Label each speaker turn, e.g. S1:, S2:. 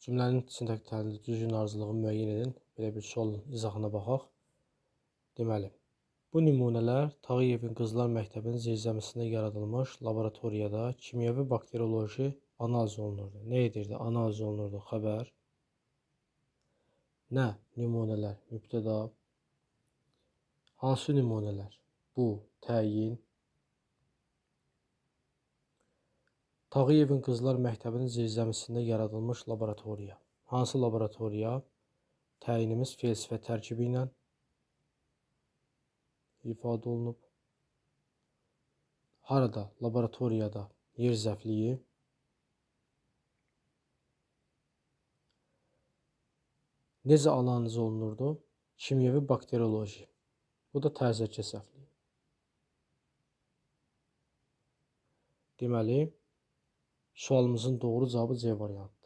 S1: Cümlənin sintaktik təhlili düzgün ardıcılığı müəyyən edin. Belə bir sualın izahına baxaq. Deməli, bu nümunələr Tağıyevin Qızlar Məktəbinin zirzəmisində yaradılmış laboratoriyada kimyəvi bakterioloji analiz olunurdu. Nə edirdi? Analiz olunurdu. Xəbər. Nə? Nümunələr. Mübtəda. Hansı nümunələr? Bu. Təyin. Tağıyevin Qızlar Məktəbinin zirzəmisində yaradılmış laboratoriya. Hansı laboratoriya? Təyinimiz fe'l sifət tərkibi ilə ifadə olunub. Harada? Laboratoriyada. Yer zərfliyi. Necə analiz olunurdu? Kimyəvi bakterioloji. Bu da təzərkə səhvliyi. Deməli, sualımızın doğru cavabı C variantı.